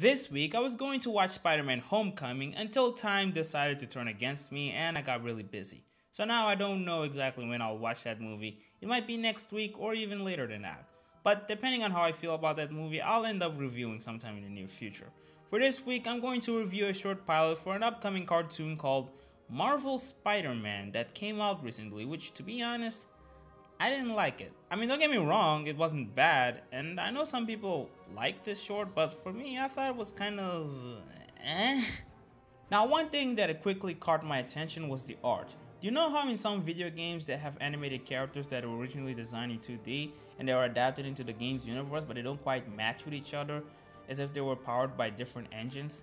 This week, I was going to watch Spider-Man Homecoming until time decided to turn against me and I got really busy. So now I don't know exactly when I'll watch that movie. It might be next week or even later than that. But depending on how I feel about that movie, I'll end up reviewing sometime in the near future. For this week, I'm going to review a short pilot for an upcoming cartoon called Marvel Spider-Man that came out recently, which, to be honest, I didn't like it. I mean, don't get me wrong, it wasn't bad, and I know some people like this short, but for me, I thought it was kind of eh. Now, one thing that quickly caught my attention was the art. Do you know how in some video games they have animated characters that were originally designed in 2D and they are adapted into the game's universe, but they don't quite match with each other as if they were powered by different engines?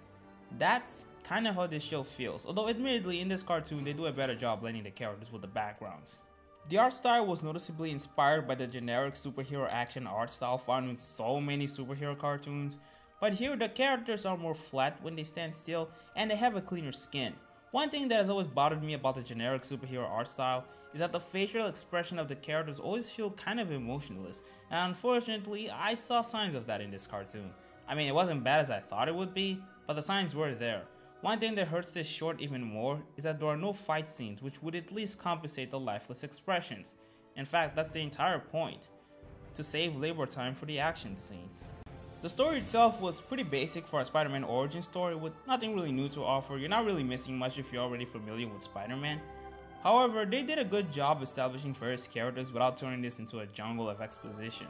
That's kind of how this show feels, although admittedly in this cartoon they do a better job blending the characters with the backgrounds. The art style was noticeably inspired by the generic superhero action art style found in so many superhero cartoons, but here the characters are more flat when they stand still and they have a cleaner skin. One thing that has always bothered me about the generic superhero art style is that the facial expression of the characters always feel kind of emotionless, and unfortunately I saw signs of that in this cartoon. I mean, it wasn't bad as I thought it would be, but the signs were there. One thing that hurts this short even more is that there are no fight scenes which would at least compensate the lifeless expressions. In fact, that's the entire point, to save labor time for the action scenes. The story itself was pretty basic for a Spider-Man origin story with nothing really new to offer. You're not really missing much if you're already familiar with Spider-Man. However, they did a good job establishing various characters without turning this into a jungle of exposition.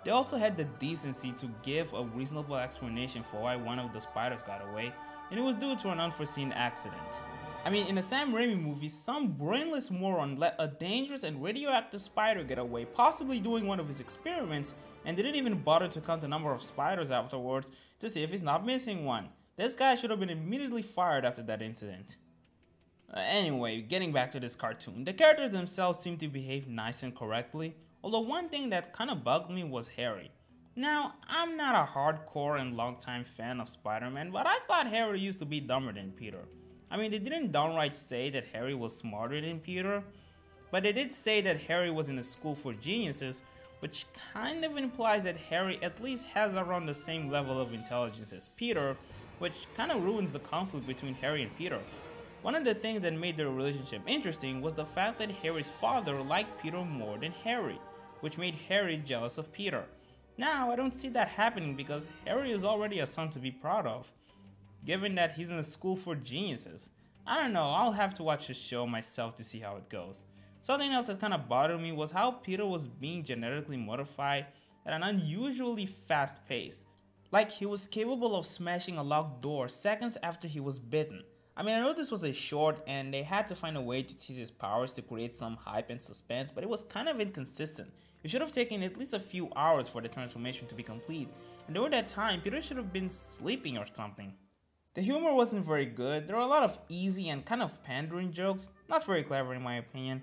They also had the decency to give a reasonable explanation for why one of the spiders got away, and it was due to an unforeseen accident. I mean, in the Sam Raimi movies, some brainless moron let a dangerous and radioactive spider get away, possibly doing one of his experiments, and didn't even bother to count the number of spiders afterwards to see if he's not missing one. This guy should have been immediately fired after that incident. Anyway, getting back to this cartoon, the characters themselves seem to behave nice and correctly, although one thing that kinda bugged me was Harry. Now, I'm not a hardcore and longtime fan of Spider-Man, but I thought Harry used to be dumber than Peter. I mean, they didn't downright say that Harry was smarter than Peter, but they did say that Harry was in a school for geniuses, which kind of implies that Harry at least has around the same level of intelligence as Peter, which kind of ruins the conflict between Harry and Peter. One of the things that made their relationship interesting was the fact that Harry's father liked Peter more than Harry, which made Harry jealous of Peter. Now, I don't see that happening because Harry is already a son to be proud of, given that he's in a school for geniuses. I don't know, I'll have to watch the show myself to see how it goes. Something else that kind of bothered me was how Peter was being genetically modified at an unusually fast pace. Like he was capable of smashing a locked door seconds after he was bitten. I mean, I know this was a short and they had to find a way to tease his powers to create some hype and suspense, but it was kind of inconsistent. It should have taken at least a few hours for the transformation to be complete, and during that time, Peter should have been sleeping or something. The humor wasn't very good. There were a lot of easy and kind of pandering jokes, not very clever in my opinion.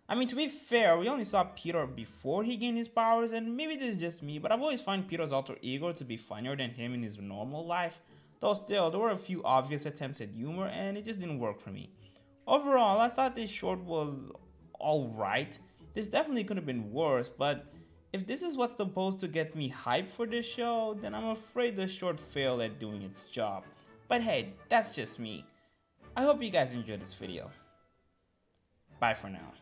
I mean, to be fair, we only saw Peter before he gained his powers, and maybe this is just me, but I've always found Peter's alter ego to be funnier than him in his normal life. Though still, there were a few obvious attempts at humor and it just didn't work for me. Overall, I thought this short was alright. This definitely could have been worse, but if this is what's supposed to get me hyped for this show, then I'm afraid the short failed at doing its job. But hey, that's just me. I hope you guys enjoyed this video. Bye for now.